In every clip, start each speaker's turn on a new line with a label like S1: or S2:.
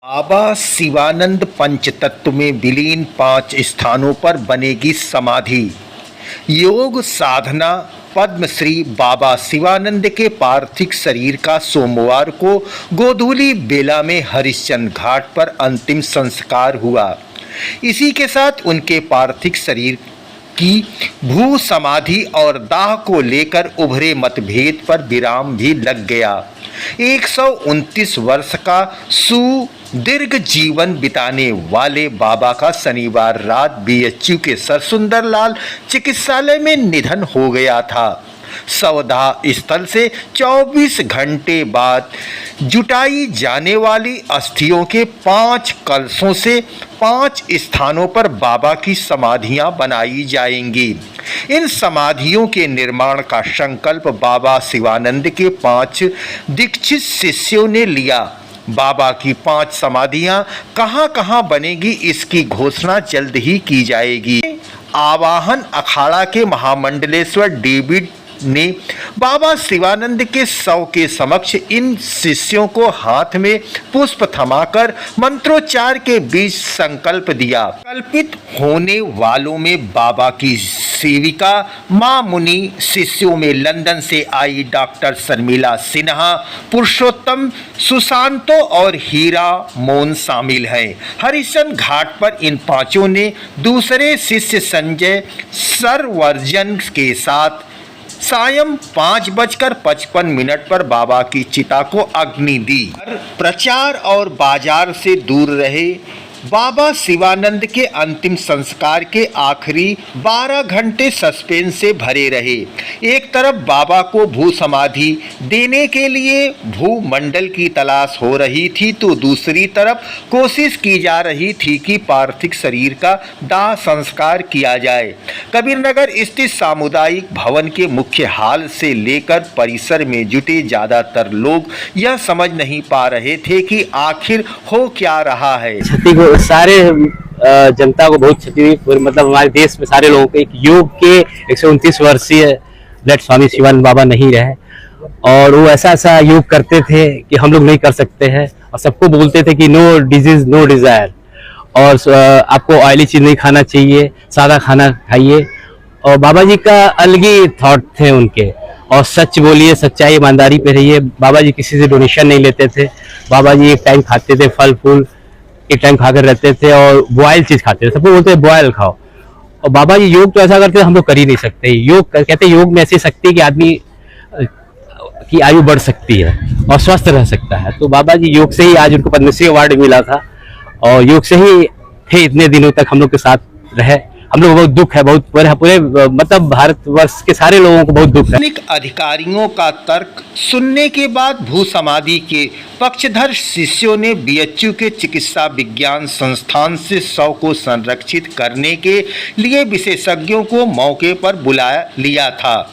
S1: बाबा शिवानंद पंचतत्व में विलीन 5 स्थानों पर बनेगी समाधि। योग साधना पद्मश्री बाबा शिवानंद के पार्थिव शरीर का सोमवार को गोधूली बेला में हरिश्चंद्र घाट पर अंतिम संस्कार हुआ। इसी के साथ उनके पार्थिव शरीर की भू समाधि और दाह को लेकर उभरे मतभेद पर विराम भी लग गया। 129 वर्ष का सुदीर्घ जीवन बिताने वाले बाबा का शनिवार रात बीएचयू के सरसुंदरलाल चिकित्सालय में निधन हो गया था। शवदाह स्थल से 24 घंटे बाद जुटाई जाने वाली अस्थियों के 5 कलशों से 5 स्थानों पर बाबा की समाधियां बनाई जाएंगी। इन समाधियों के निर्माण का संकल्प बाबा शिवानंद के 5 दीक्षित शिष्यों ने लिया। बाबा की 5 समाधियां कहां-कहां बनेगी, इसकी घोषणा जल्द ही की जाएगी। आवाहन अखाड़ा के महामंडलेश्वर डेविड ने बाबा शिवानंद के शव के समक्ष इन शिष्यों को हाथ में पुष्प थमाकर मंत्रोच्चार के बीच संकल्प दिया। कल्पित होने वालों में बाबा की सेविका मां मुनि, शिष्यों में लंदन से आई डॉक्टर शर्मिला सिन्हा, पुरुषोत्तम, सुशांतो और हीरा मोन शामिल हैं। हरिश्चंद्र घाट पर इन 5 ने दूसरे शिष्य संजय सरवर्जन के साथ सायं 5:55 पर बाबा की चिता को अग्नि दी। प्रचार और बाजार से दूर रहे। बाबा शिवानंद के अंतिम संस्कार के आखिरी 12 घंटे सस्पेंस से भरे रहे। एक तरफ बाबा को भू समाधि देने के लिए भूमंडल की तलाश हो रही थी, तो दूसरी तरफ कोशिश की जा रही थी कि पार्थिव शरीर का दाह संस्कार किया जाए। कबीरनगर स्थित सामुदायिक भवन के मुख्य हाल से लेकर परिसर में जुटे ज्यादातर लोग यह समझ नहीं पा रहे थे कि आखिर हो क्या रहा है।
S2: सारे जनता को बहुत क्षति हुई, मतलब हमारे देश में सारे लोगों को। एक योग के 129 वर्षीय ब्लड स्वामी शिवानंद बाबा नहीं रहे, और वो ऐसा योग करते थे कि हम लोग नहीं कर सकते हैं, और सबको बोलते थे कि नो डिजीज नो डिजायर, और आपको ऑयली चीज नहीं खाना चाहिए, सादा खाना खाइए। और बाबा जी का अलग ही थॉट थे उनके, और सच बोलिए, सच्चाई ईमानदारी पे रहिए। बाबा जी किसी से डोनेशन नहीं लेते थे। बाबा जी एक टाइम खाते थे, फल फूल एक टाइम खाकर रहते थे, और बॉयल चीज खाते थे। सबको बोलते थे बॉयल खाओ। और बाबा जी योग तो ऐसा करते थे, हम लोग कर ही नहीं सकते। योग कहते योग में ऐसी शक्ति कि आदमी की आयु बढ़ सकती है और स्वस्थ रह सकता है। तो बाबा जी योग से ही आज उनको पद्मश्री अवार्ड मिला था, और योग से ही थे इतने दिनों तक हम लोग के साथ रहे। हम लोग बहुत दुख है, बहुत पूरे मतलब भारतवर्ष के सारे लोगों को बहुत दुख है।
S1: अधिकारियों का तर्क सुनने के बाद भू समाधि के पक्षधर शिष्यों ने बीएचयू के चिकित्सा विज्ञान संस्थान से शव को संरक्षित करने के लिए विशेषज्ञों को मौके पर बुला लिया था।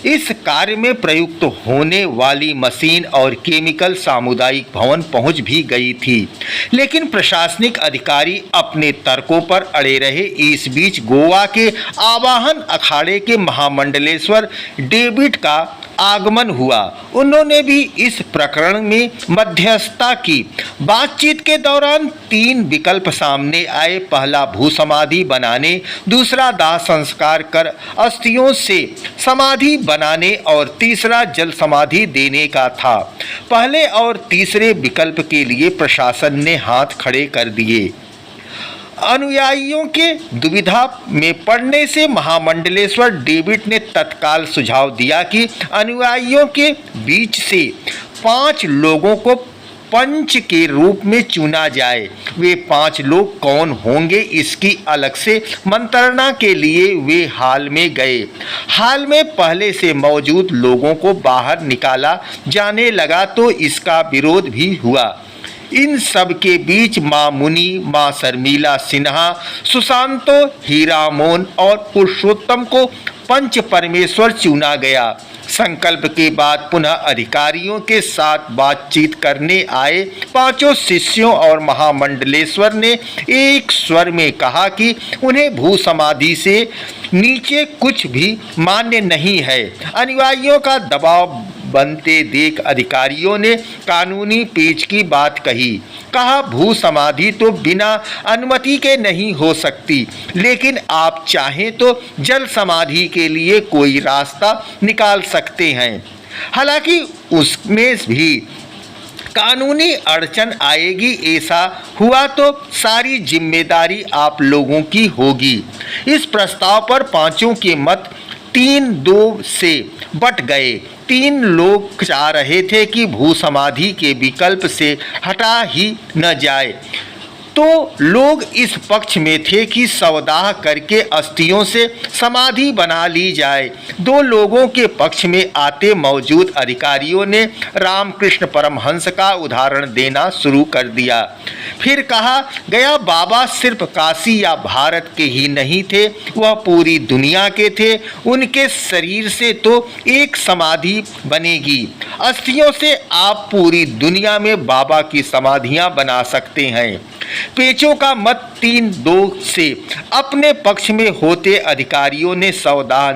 S1: इस कार्य में प्रयुक्त होने वाली मशीन और केमिकल सामुदायिक भवन पहुंच भी गई थी, लेकिन प्रशासनिक अधिकारी अपने तर्कों पर अड़े रहे। इस बीच गोवा के आवाहन अखाड़े के महामंडलेश्वर डेविड का आगमन हुआ। उन्होंने भी इस प्रकरण में मध्यस्थता की। बातचीत के दौरान 3 विकल्प सामने आए। पहला भू समाधि बनाने, दूसरा दाह संस्कार कर अस्थियों से समाधि बनाने, और तीसरा जल समाधि देने का था। पहले और तीसरे विकल्प के लिए प्रशासन ने हाथ खड़े कर दिए। अनुयायियों के दुविधा में पड़ने से महामंडलेश्वर डेविड ने तत्काल सुझाव दिया कि अनुयायियों के बीच से 5 लोगों को पंच के रूप में चुना जाए। वे 5 लोग कौन होंगे, इसकी अलग से मंत्रणा के लिए वे हाल में गए। हाल में पहले से मौजूद लोगों को बाहर निकाला जाने लगा, तो इसका विरोध भी हुआ। इन सब के बीच मां मुनि, मां शर्मिला सिन्हा, सुशांतो, हीरामोन और पुरुषोत्तम को पंच परमेश्वर चुना गया। संकल्प के बाद पुनः अधिकारियों के साथ बातचीत करने आए 5 शिष्यों और महामंडलेश्वर ने एक स्वर में कहा कि उन्हें भू समाधि से नीचे कुछ भी मान्य नहीं है। अनुयायियों का दबाव बनते देख अधिकारियों ने कानूनी पेच की बात कही। कहा, भू समाधि तो बिना अनुमति के नहीं हो सकती, लेकिन आप चाहें तो जल समाधि के लिए कोई रास्ता निकाल सकते हैं। हालांकि उसमें भी कानूनी अड़चन आएगी। ऐसा हुआ तो सारी जिम्मेदारी आप लोगों की होगी। इस प्रस्ताव पर पांचों के मत 3-2 से बट गए। 3 लोग चाह रहे थे कि भू समाधि के विकल्प से हटा ही न जाए, तो लोग इस पक्ष में थे कि सवदाह करके अस्थियों से समाधि बना ली जाए। 2 लोगों के पक्ष में आते मौजूद अधिकारियों ने रामकृष्ण परमहंस का उदाहरण देना शुरू कर दिया। फिर कहा गया, बाबा सिर्फ काशी या भारत के ही नहीं थे, वह पूरी दुनिया के थे। उनके शरीर से तो एक समाधि बनेगी, अस्थियों से आप पूरी दुनिया में बाबा की समाधियां बना सकते हैं। पेचों का मत 3-2 से अपने पक्ष में होते अधिकारियों ने सौदा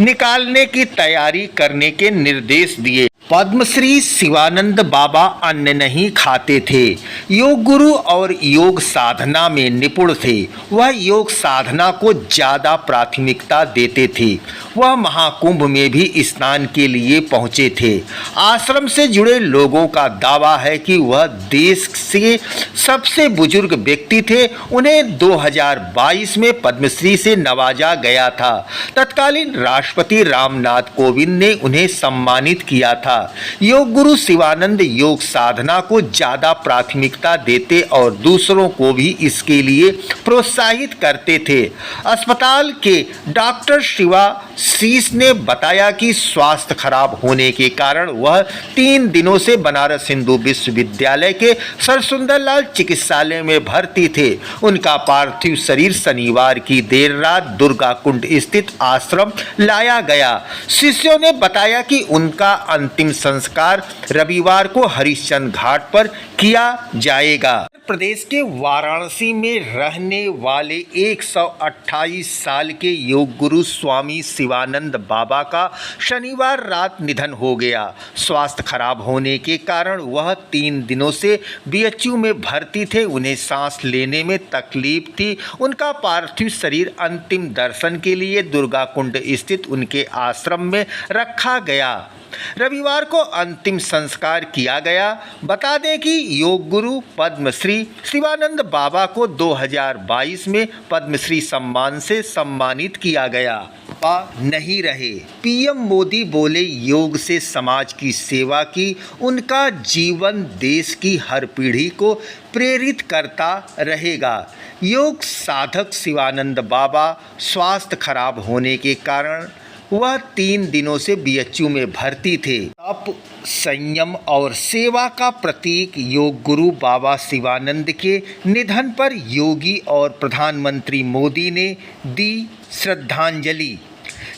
S1: निकालने की तैयारी करने के निर्देश दिए। पद्मश्री शिवानंद बाबा अन्न नहीं खाते थे, योग गुरु और योग साधना में निपुण थे। वह योग साधना को ज़्यादा प्राथमिकता देते थे। वह महाकुंभ में भी स्नान के लिए पहुँचे थे। आश्रम से जुड़े लोगों का दावा है कि वह देश से सबसे बुजुर्ग व्यक्ति थे। उन्हें 2022 में पद्मश्री से नवाजा गया था। तत्कालीन राष्ट्रपति रामनाथ कोविंद ने उन्हें सम्मानित किया था। योग गुरु शिवानंद योग साधना को ज़्यादा प्राथमिकता देते और दूसरों को भी इसके लिए प्रोत्साहित करते थे। अस्पताल के डॉक्टर शिवाशीष ने बताया कि स्वास्थ्य खराब होने के कारण वह 3 दिनों से बनारस हिंदू विश्वविद्यालय के सरसुंदरलाल चिकित्सालय में भर्ती थे। उनका पार्थिव शरीर शनिवार की देर रात दुर्गा कुंड स्थित आश्रम लाया गया। शिष्यों ने बताया कि उनका अंतिम संस्कार रविवार को हरिश्चंद्र घाट पर किया जाएगा। प्रदेश के वाराणसी में रहने वाले 128 साल के योग गुरु स्वामी शिवानंद बाबा का शनिवार रात निधन हो गया। स्वास्थ्य खराब होने के कारण वह 3 दिनों से बीएचयू में भर्ती थे। उन्हें सांस लेने में तकलीफ थी। उनका पार्थिव शरीर अंतिम दर्शन के लिए दुर्गा कुंड स्थित उनके आश्रम में रखा गया। रविवार को अंतिम संस्कार किया गया। बता दें कि योग गुरु पद्मश्री शिवानंद बाबा को 2022 में पद्मश्री सम्मान से सम्मानित किया गया। नहीं रहे। पीएम मोदी बोले, योग से समाज की सेवा की। उनका जीवन देश की हर पीढ़ी को प्रेरित करता रहेगा। योग साधक शिवानंद बाबा स्वास्थ्य खराब होने के कारण वह 3 दिनों से बीएचयू में भर्ती थे। तप, संयम और सेवा का प्रतीक योग गुरु बाबा शिवानंद के निधन पर योगी और प्रधानमंत्री मोदी ने दी श्रद्धांजलि।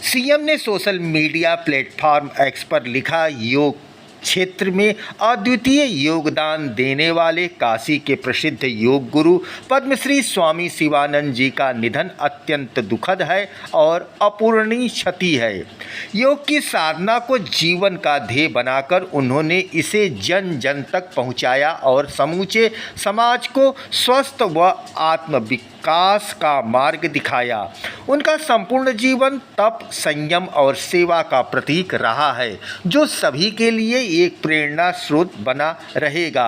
S1: सीएम ने सोशल मीडिया प्लेटफॉर्म एक्स पर लिखा, योग क्षेत्र में अद्वितीय योगदान देने वाले काशी के प्रसिद्ध योग गुरु पद्मश्री स्वामी शिवानंद जी का निधन अत्यंत दुखद है और अपूरणीय क्षति है। योग की साधना को जीवन का ध्येय बनाकर उन्होंने इसे जन जन तक पहुंचाया और समूचे समाज को स्वस्थ व आत्मविकास का मार्ग दिखाया। उनका संपूर्ण जीवन तप, संयम और सेवा का प्रतीक रहा है, जो सभी के लिए एक प्रेरणा स्रोत बना रहेगा।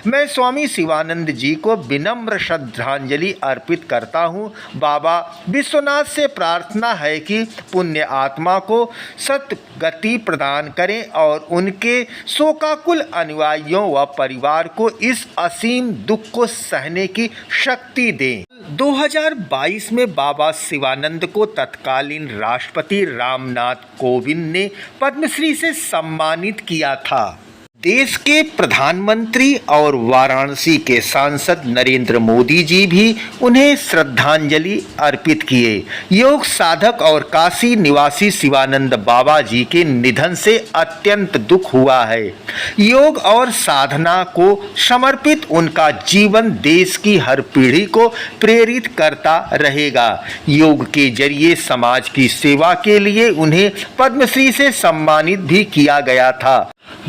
S1: मैं स्वामी शिवानंद जी को विनम्र श्रद्धांजलि अर्पित करता हूँ। बाबा विश्वनाथ से प्रार्थना है कि पुण्य आत्मा को सद्गति प्रदान करें और उनके शोकाकुल अनुयायियों व परिवार को इस असीम दुख को सहने की शक्ति दें। 2022 में बाबा शिवानंद को तत्कालीन राष्ट्रपति रामनाथ कोविंद ने पद्मश्री से सम्मानित किया था। देश के प्रधानमंत्री और वाराणसी के सांसद नरेंद्र मोदी जी भी उन्हें श्रद्धांजलि अर्पित किए। योग साधक और काशी निवासी शिवानंद बाबा जी के निधन से अत्यंत दुख हुआ है। योग और साधना को समर्पित उनका जीवन देश की हर पीढ़ी को प्रेरित करता रहेगा। योग के जरिए समाज की सेवा के लिए उन्हें पद्मश्री से सम्मानित भी किया गया था।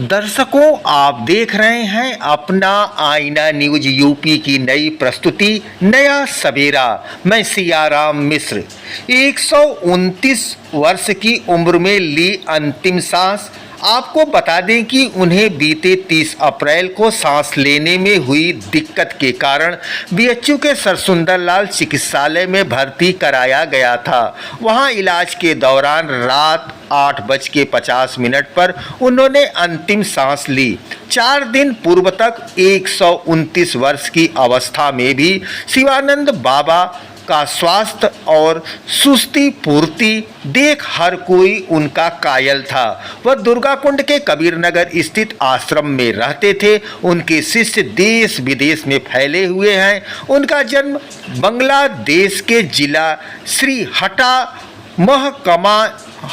S1: दर्शकों, आप देख रहे हैं अपना आईना न्यूज यूपी की नई प्रस्तुति नया सवेरा। मैं सियाराम मिश्र। 129 वर्ष की उम्र में ली अंतिम सांस। आपको बता दें कि उन्हें बीते 30 अप्रैल को सांस लेने में हुई दिक्कत के कारण बीएचयू के सरसुंदरलाल चिकित्सालय में भर्ती कराया गया था। वहां इलाज के दौरान रात 8:50 पर उन्होंने अंतिम सांस ली। 4 दिन पूर्व तक 129 वर्ष की अवस्था में भी शिवानंद बाबा का स्वास्थ्य और सुस्ती पूर्ति देख हर कोई उनका कायल था। वह दुर्गाकुंड के कबीरनगर स्थित आश्रम में रहते थे। उनके शिष्य देश विदेश में फैले हुए हैं। उनका जन्म बांग्लादेश के जिला श्री हटा महकमा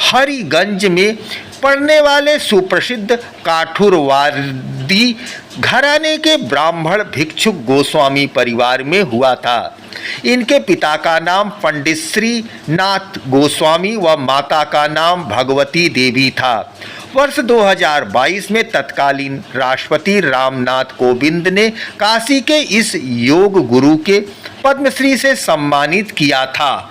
S1: हरिगंज में पढ़ने वाले सुप्रसिद्ध काठुरवादी घराने के ब्राह्मण भिक्षुक गोस्वामी परिवार में हुआ था। इनके पिता का नाम पंडित श्री नाथ गोस्वामी व माता का नाम भगवती देवी था। वर्ष 2022 में तत्कालीन राष्ट्रपति रामनाथ कोविंद ने काशी के इस योग गुरु के पद्मश्री से सम्मानित किया था।